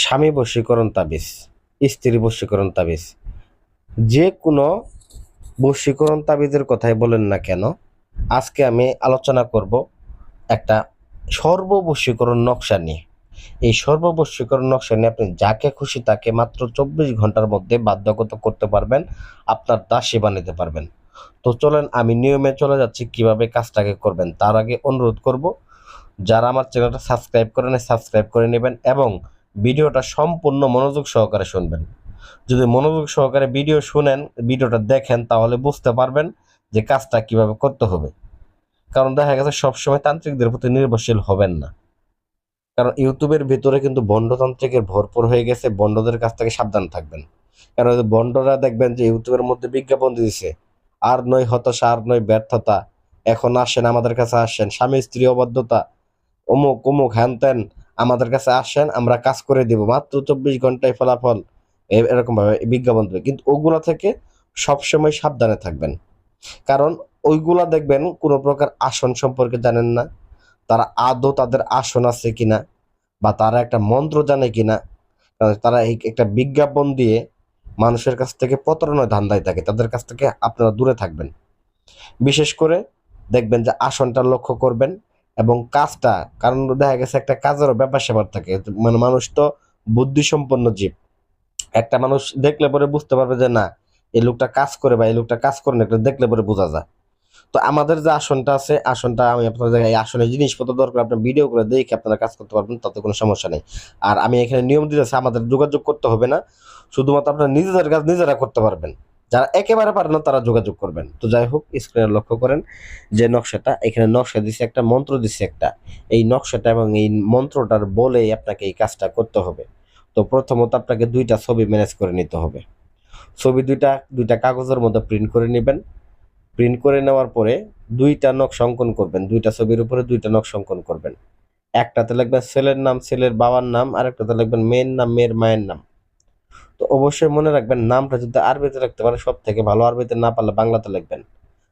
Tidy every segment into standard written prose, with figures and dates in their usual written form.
স্বামী বশীকরণ তাবিজ, স্ত্রী বশীকরণ তাবিজ, যে কোনো বশীকরণ তাবিজের কথাই বলেন না কেন, আজকে আমি আলোচনা করব একটা সর্ববশীকরণ নকশা নিয়ে। এই সর্ববশীকরণ নকশা নিয়ে আপনি যাকে খুশি তাকে মাত্র 24 ঘন্টার মধ্যে বাধ্যগত করতে পারবেন, আপনার দাসী বানাতে পারবেন। তো চলেন আমি নিয়মে চলে যাচ্ছি কিভাবে কাজটাকে করবেন। তার আগে অনুরোধ করব, যারা আমার চ্যানেলটা সাবস্ক্রাইব করেন সাবস্ক্রাইব করে নেবেন এবং ভিডিওটা সম্পূর্ণ মনোযোগ সহকারে শুনবেন। যদি মনোযোগ সহকারে ভিডিওটা দেখেন তাহলে বুঝতে পারবেন যে কাজটা কিভাবে করতে হবে। কারণ দেখা গেছে সবসময় তান্ত্রিকদের প্রতি নির্ভরশীল হবেন না। কারণ ইউটিউবের ভিতরে কিন্তু বন্ডতান্ত্রিকের ভরপুর হয়ে গেছে, বন্ডদের কাছ থেকে সাবধান থাকবেন। কারণ বন্ডরা দেখবেন যে ইউটিউবের মধ্যে বিজ্ঞাপন দিয়েছে, আর নয় হতাশা, আর নয় ব্যর্থতা, এখন আসেন আমাদের কাছে, আসেন স্বামী স্ত্রী অবাধ্যতা, অমুক অমুক হ্যান ত্যান, আমাদের কাছে আসেন আমরা কাজ করে দিব, মাত্র 24 ঘন্টায় ফলাফল, এরকম ভাবে বিজ্ঞাপন দেবে। কিন্তু ওগুলা থেকে সবসময় সাবধানে থাকবেন। কারণ ওইগুলা দেখবেন কোনো প্রকার আসন সম্পর্কে জানেন না, তারা আদৌ তাদের আসন আছে কিনা, বা তারা একটা মন্ত্র জানে কিনা। তারা এই একটা বিজ্ঞাপন দিয়ে মানুষের কাছ থেকে প্রতারণার ধান্দায় থাকে, তাদের কাছ থেকে আপনারা দূরে থাকবেন। বিশেষ করে দেখবেন যে আসনটা লক্ষ্য করবেন এবং কাজটা, কারণ দেখা গেছে একটা কাজেরও ব্যাপার স্যাপার থাকে, মানে মানুষ তো বুদ্ধিসম্পন্ন জীব। একটা মানুষ দেখলে পরে বুঝতে পারবে যে না, এই লোকটা কাজ করে বা এই লোকটা কাজ করে না, এটা দেখলে পরে বোঝা যায়। তো আমাদের যে আসনটা আছে, আসনটা আমি আপনাদের এই আসনের জিনিসপত্র দরকার আপনার ভিডিও করে দেখে আপনারা কাজ করতে পারবেন, তাতে কোনো সমস্যা নেই। আর আমি এখানে নিয়ম দিতেছি, আমাদের যোগাযোগ করতে হবে না, শুধুমাত্র আপনারা নিজেদের কাজ নিজেরা করতে পারবেন। যারা একেবারে পারেন না তারা যোগাযোগ করবেন। তো যাই হোক, স্ক্রিনে লক্ষ্য করেন যে নকশাটা, এখানে নকশা দিচ্ছে একটা, মন্ত্র দিচ্ছে একটা। এই নকশাটা এবং এই মন্ত্রটার বলেই আপনাকে এই কাজটা করতে হবে। তো প্রথমত আপনাকে দুইটা ছবি ম্যানেজ করে নিতে হবে। ছবি দুইটা কাগজের মধ্যে প্রিন্ট করে নেবেন। প্রিন্ট করে নেওয়ার পরে দুইটা নকশা অঙ্কন করবেন, দুইটা ছবির উপরে দুইটা নকশা অঙ্কন করবেন। একটাতে লিখবেন ছেলের নাম, ছেলের বাবার নাম, আর একটাতে লিখবেন মেয়ের নাম, মেয়ের মায়ের নাম। তো অবশ্যই মনে রাখবেন নামটা যদি আরবিতে লিখতে পারে সব থেকে ভালো, আরবিতে না পারলে বাংলাতে লিখবেন।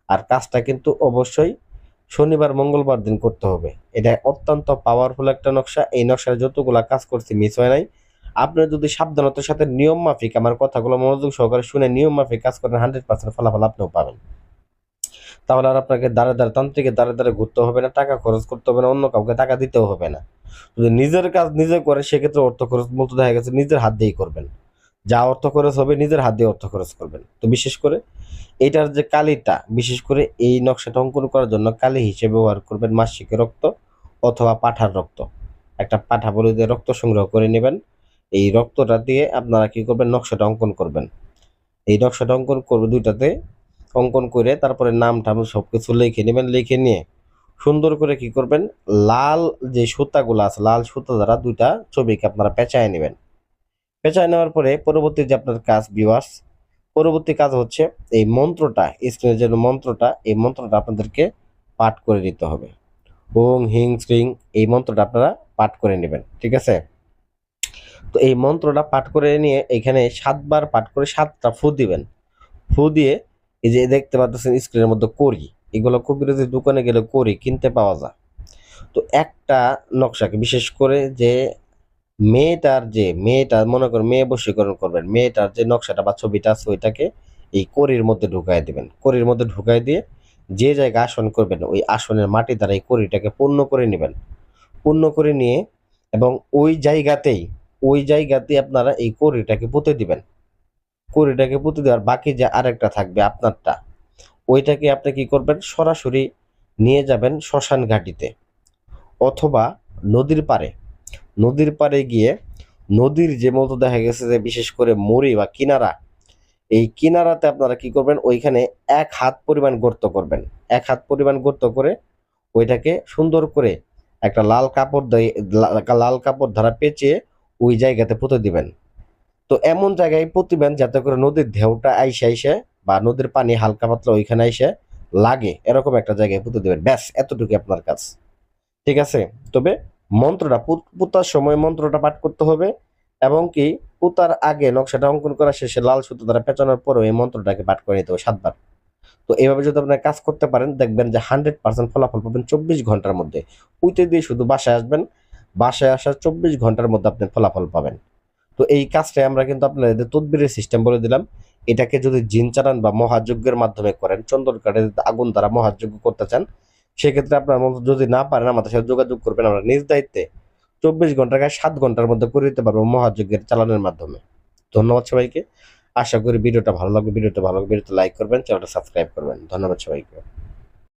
আর কাজটা কিন্তু অবশ্যই শনিবার মঙ্গলবার দিন করতে হবে। এটা অত্যন্ত পাওয়ারফুল একটা নকশা। এই নকশার যতগুলা কাজ করছি মিস হয় নাই। আপনি যদি সাবধানতার সাথে নিয়ম মাফিক আমার কথাগুলো মনোযোগ সহকারে শুনে নিয়ম মাফিক কাজ করেন, 100% ফলাফল আপনিও পাবেন। তাহলে আর আপনাকে তান্ত্রিকের দ্বারে ঘুরতে হবে না, টাকা খরচ করতে হবে না, অন্য কাউকে টাকা দিতেও হবে না। যদি নিজের কাজ নিজে করে সেক্ষেত্রে অর্থ খরচ বলতে দেখা গেছে নিজের হাত দিয়েই করবেন। যা অর্থ খরচ হবে নিজের হাত দিয়ে অর্থ খরচ করবেন। তো বিশেষ করে এইটার যে কালিটা, বিশেষ করে এই নকশাটা অঙ্কন করার জন্য কালি হিসেবে ব্যবহার করবেন মাসিকের রক্ত অথবা পাঁঠার রক্ত। একটা পাঁঠা বলে দিয়ে রক্ত সংগ্রহ করে নেবেন। এই রক্তটা দিয়ে আপনারা কি করবেন, নকশাটা অঙ্কন করবেন। এই নকশাটা অঙ্কন করবে দুইটাতে, অঙ্কন করে তারপরে নামটা সবকিছু লিখে নেবেন। লিখে নিয়ে সুন্দর করে কি করবেন, লাল যে সুতাগুলো আছে, লাল সুতা দ্বারা দুইটা ছবিকে আপনারা পেঁচায় নেবেন। পেঁচায় নেওয়ার পরে পরবর্তী যে আপনার কাজ ভিউয়ার্স, পরবর্তী কাজ হচ্ছে এই মন্ত্রটা, স্ক্রিনের যে মন্ত্রটা, এই মন্ত্রটা আপনাদেরকে পাঠ করে নিতে হবে। ওং হিং শ্রিং, এই মন্ত্রটা আপনারা পাঠ করে নেবেন, ঠিক আছে? তো এই মন্ত্রটা পাঠ করে নিয়ে এখানে 7 বার পাঠ করে 7টা ফু দিবেন। ফু দিয়ে এই যে দেখতে পাচ্ছেন স্ক্রিনের মধ্যে করি, এগুলো কবিরাজি দোকানে গেলে করি কিনতে পাওয়া যায়। তো একটা নকশাকে বিশেষ করে যে মেয়েটা মনে করেন মেয়ে বশীকরণ করবেন, মেয়েটার যে নকশাটা বা ছবিটা আছে ওইটাকে এই করির মধ্যে ঢুকাই দিবেন। করির মধ্যে ঢুকাই দিয়ে যে জায়গায় আসন করবেন ওই আসনের মাটি দ্বারা এই করিটাকে পূর্ণ করে নেবেন। পূর্ণ করে নিয়ে এবং ওই জায়গাতেই আপনারা এই করিটাকে পুঁতে দিবেন। করিটাকে পুঁতে দেওয়ার বাকি যে আরেকটা থাকবে আপনারটা, ওইটাকে আপনি কি করবেন, সরাসরি নিয়ে যাবেন শ্মশান ঘাটিতে অথবা নদীর পাড়ে। নদীর পাড়ে গিয়ে নদীর যে মতো দেখা গেছে যে বিশেষ করে মরি বা কিনারা, এই কিনারাতে আপনারা কি করবেন, ওইখানে 1 হাত পরিমাণ গর্ত করবেন। 1 হাত পরিমাণ গর্ত করে ওইটাকে সুন্দর করে একটা লাল কাপড় দ্বারা পেঁচিয়ে ওই জায়গাতে পুঁতে দিবেন। তো এমন জায়গায় পুঁতিবেন যাতে করে নদীর ঢেউটা আইসে বা নদীর পানি হালকা পাতলা ওইখানে আইসে লাগে, এরকম একটা জায়গায় পুঁতে দিবেন। ব্যাস এতটুকু আপনার কাজ, ঠিক আছে? তবে মন্ত্রটা পুতার সময় মন্ত্রটা পাঠ করতে হবে এবং কি পুতার আগে নকশাটা অঙ্কন করা শেষে লাল সুতো দ্বারা পেঁচানোর পরেও এই মন্ত্রটাকে পাঠ করে নিতে হবে 7 বার। তো এইভাবে যদি আপনার কাজ করতে পারেন দেখবেন যে 100% ফলাফল পাবেন 24 ঘন্টার মধ্যে। পুঁতে দিয়ে শুধু বাসায় আসবেন, বাসায় আসার 24 ঘন্টার মধ্যে আপনি ফলাফল পাবেন। তো এই কাজটাই আমরা কিন্তু আপনাদের তদবিরের সিস্টেম বলে দিলাম। এটাকে যদি জিন চালান বা মহাযজ্ঞের মাধ্যমে করেন, চন্দন কাঠে আগুন দ্বারা মহাযজ্ঞ করতে চান, সেক্ষেত্রে আপনার মতো যদি না পারেন আমাদের সাথে যোগাযোগ করবেন। আমরা নিজ দায়িত্বে 24 ঘন্টার কাজ 7 ঘন্টার মধ্যে করে দিতে পারবো মহাযজ্ঞের চালানোর মাধ্যমে। ধন্যবাদ সবাইকে। আশা করি ভিডিওটা ভালো লাগবে। ভিডিওটা লাইক করবেন, চ্যানেলটা সাবস্ক্রাইব করবেন। ধন্যবাদ সবাইকে।